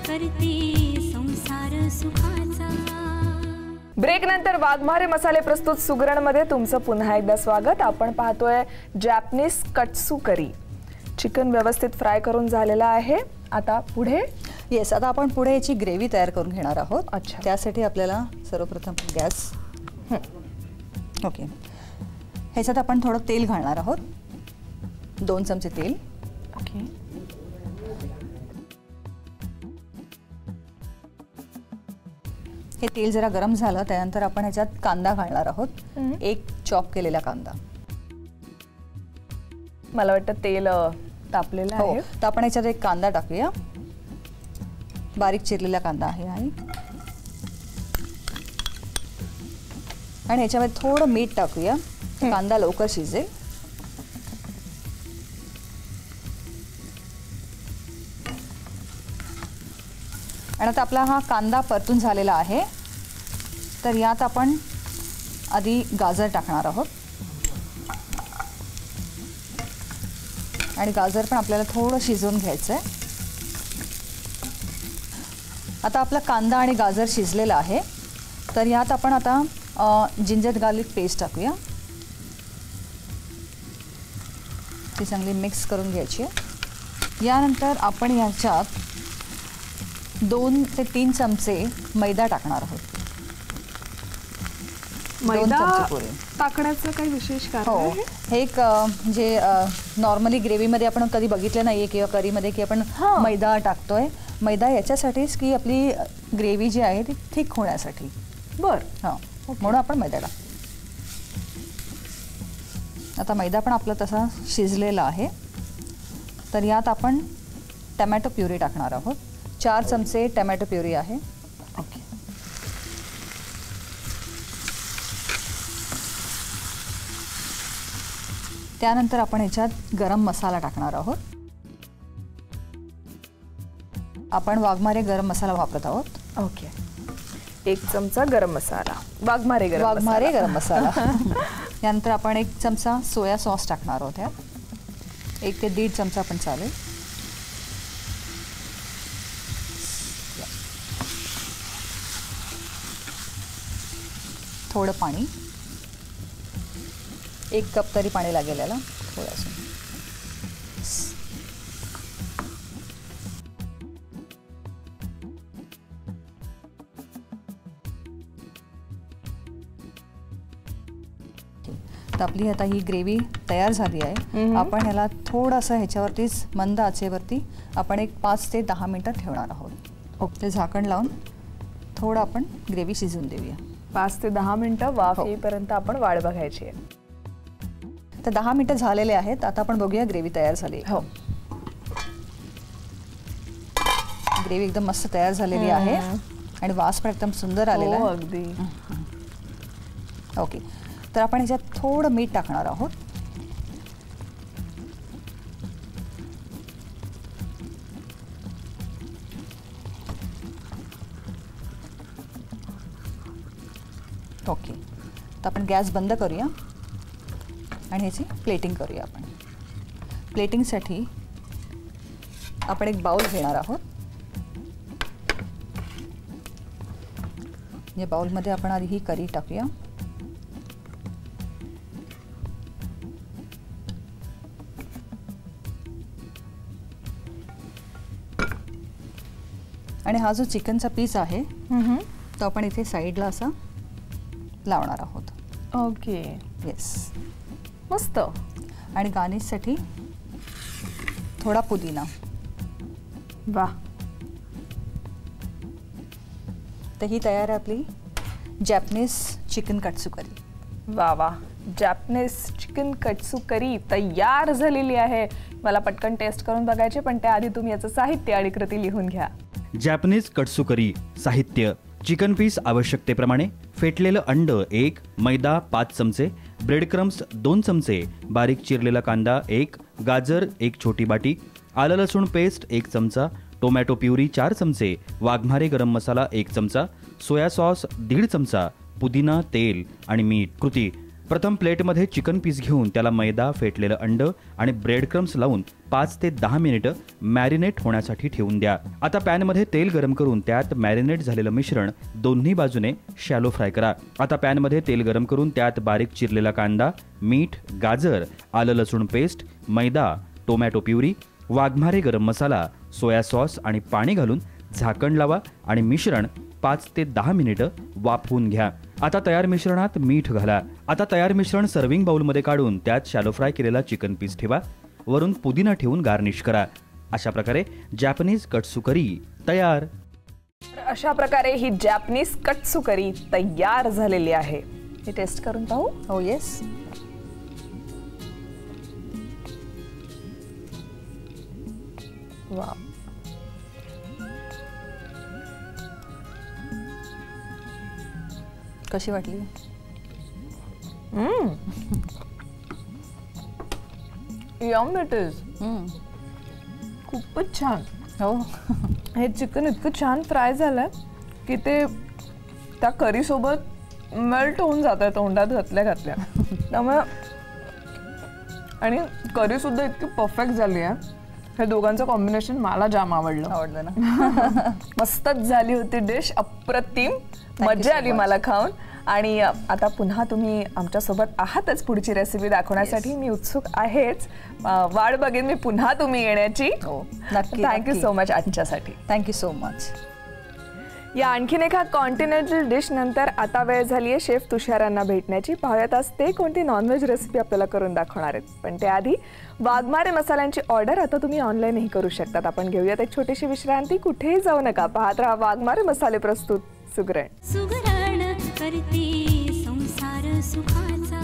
करते संसार सुखाचा। ब्रेक नंतर वाघमारे मसाले प्रस्तुत सुगरणमध्ये तुमचं पुन्हा एकदा स्वागत। आपण पाहतोय जॅपनीज कट्सू करी। चिकन व्यवस्थित फ्राय करून झालेला आहे। आता पुढे येस, आता आपण पुढे याची ग्रेव्ही तयार करून घेणार आहोत। अच्छा, त्यासाठी आपल्याला सर्वप्रथम गॅस ओके, ह्याच्यात आपण थोडं तेल घालणार आहोत, 2 चमचे तेल। ओके, हे तेल जरा गरम झालं त्यानंतर आपण ह्याच्यात कांदा घालणार आहोत, 1 चॉप केलेला कांदा। मला वाटतं तेल तापलेलं आहे, तर आपण ह्याच्यात एक कांदा टाकूया, बारीक चिरलेला कांदा आहे आणि ह्याच्यामध्ये थोडं मीठ टाकूया, कांदा लवकर शिजेल। आणि आता आपला हा कांदा परतून झालेला आहे, तर यात आपण आधी गाजर टाकणार आहोत आणि गाजर पण आपल्याला थोडं शिजवून घ्यायचं आहे। आता आपला कांदा आणि गाजर शिजलेला आहे, तर यात आपण आता जिंजर गार्लिक पेस्ट टाकूया, ती चांगली मिक्स करून घ्यायची आहे। यानंतर आपण याच्यात 2 ते 3 चमचे मैदा टाकणार आहोत। मैदा टाकण्याचं काही विशेष कारण आहे? हे एक म्हणजे नॉर्मली ग्रेव्हीमध्ये आपण कधी बघितलं नाहीये किंवा करीमध्ये की आपण मैदा टाकतोय। मैदा याच्यासाठीच की आपली ग्रेव्ही जी आहे ती थिक होण्यासाठी। बर, हां, म्हणून आपण मैदा टाकतो। आता मैदा पण आपला तसा शिजलेला आहे, तर यात आपण टमॅटो प्युरी टाकणार आहोत, 4 चमचे टमॅटो प्युरी आहे। ओके, त्यानंतर आपण ह्याच्यात गरम मसाला टाकणार आहोत। आपण वाघमारे गरम मसाला वापरत आहोत। ओके, 1 चमचा गरम मसाला, वाघमारे गरम मसाला। यानंतर आपण 1 चमचा सोया सॉस टाकणार आहोत, यात 1 ते 1.5 चमचा पण चालेल। थोडं पाणी, 1 कप तरी पाणी लागेल याला थोडंसं। तर आपली आता ही ग्रेव्ही तयार झाली आहे। आपण ह्याला थोडंसं ह्याच्यावरतीच मंद आचेवरती आपण एक 5 ते 10 मिनिटं ठेवणार आहोत। ओके, झाकण लावून थोडं आपण ग्रेव्ही शिजवून देऊया। 5 ते 10 मिनिटं वाफ येईपर्यंत आपण वाट बघायची आहे। तर 10 मिनिटं झालेले आहेत, आता आपण बघूया ग्रेव्ही तयार झाली। हो, ग्रेव्ही एकदम मस्त तयार झालेली आहे आणि वास पण एकदम सुंदर आलेला आहे। अगदी ओके, तर आपण ह्याच्यात थोडं मीठ टाकणार आहोत। ओके, तर आपण गॅस बंद करूया आणि ह्याची प्लेटिंग करूया। आपण प्लेटिंगसाठी आपण एक बाउल घेणार आहोत। या बाउलमध्ये आपण आधी ही करी टाकूया, आणि हा जो चिकनचा पीस आहे तो आपण इथे साईडला असा लावणार आहोत। ओके, येस, मस्त। आणि गार्निशसाठी थोडा पुदिना। वाह, तर ही तयार आहे आपली जॅपनीज चिकन कट्सू करी। वा वा, जॅपनीज चिकन कट्सू करी तयार झालेली आहे। मला पटकन टेस्ट करून बघायचे, पण त्याआधी तुम्ही याचं साहित्य आणि कृती लिहून घ्या। जॅपनीज कट्सू करी साहित्य: चिकन पीस आवश्यकतेप्रमाणे, फेटलेलं अंड 1, मैदा 5 चमचे, ब्रेड क्रम्स 2 चमचे, बारीक चिरलेला कांदा 1, गाजर 1 छोटी बाटी, आलं लसूण पेस्ट 1 चमचा, टोमॅटो प्युरी 4 चमचे, वाघमारे गरम मसाला 1 चमचा, सोया सॉस 1.5 चमचा, पुदिना, तेल आणि मीठ। कृती: प्रथम प्लेटमध्ये चिकन पीस घेऊन त्याला मैदा, फेटलेलं अंड आणि ब्रेड क्रम्स लावून 5 ते 10 मिनिटं मॅरिनेट होण्यासाठी ठेवून द्या. आता पॅनमध्ये तेल गरम करून त्यात मॅरिनेट झालेलं मिश्रण दोन्ही बाजूने शॅलो फ्राय करा. आता पॅनमध्ये तेल गरम करून त्यात बारीक चिरलेला कांदा, मीठ, गाजर, आलं लसूण पेस्ट, मैदा, टोमॅटो प्युरी, वाघमारे गरम मसाला, सोया सॉस आणि पाणी घालून झाकण लावा आणि मिश्रण 5 ते 10 मिनिटं वाफवून घ्या. आता तयार मिश्रणात मीठ घाला. आता तयार मिश्रण सर्व्हिंग बाउलमध्ये काढून त्यात शॅलो फ्राय केलेला चिकन पीस ठेवा. वरून पुदिना ठेवून गार्निश करा. अशा प्रकारे जॅपनीज कट्सू करी तयार. अशा प्रकारे ही जॅपनीज कट्सू करी तयार झालेली आहे. हे टेस्ट करून पाहू. हो येस. वा, कशी वाटली? Yum it is. खूपच छान. हो. हे चिकन इतकं छान फ्राय झालंय की ते त्या करी सोबत मेल्ट होऊन जात आहे तोंडात घातल्या त्यामुळे. आणि करी सुद्धा इतकी परफेक्ट झाली आहे. हे दोघांचं कॉम्बिनेशन मला जाम आवडलं ना. मस्तच झाली होती डिश. अप्रतिम मजा आली मला खाऊन. आणि आता पुन्हा तुम्ही आमच्यासोबत आहातच पुढची रेसिपी दाखवण्यासाठी. मी उत्सुक आहेच. वाट बघेन मी पुन्हा तुम्ही येण्याची. नक्की. थँक्यू सो मच आजच्यासाठी. Thank you so much. या आणखीन एका कॉन्टिनेंटल डिश नंतर आता वेळ झाली आहे शेफ तुषारांना भेटण्याची. पाहूयात आज ते कोणती नॉनव्हेज रेसिपी आपल्याला करून दाखवणार आहेत. पण त्याआधी वाघमारे मसाल्यांची ऑर्डर आता तुम्ही ऑनलाईनही करू शकतात. आपण घेऊयात एक छोटीशी विश्रांती. कुठेही जाऊ नका. पाहत राहा वाघमारे मसाले प्रस्तुत सुगरण. सुगरण करते संसार सुखाचा.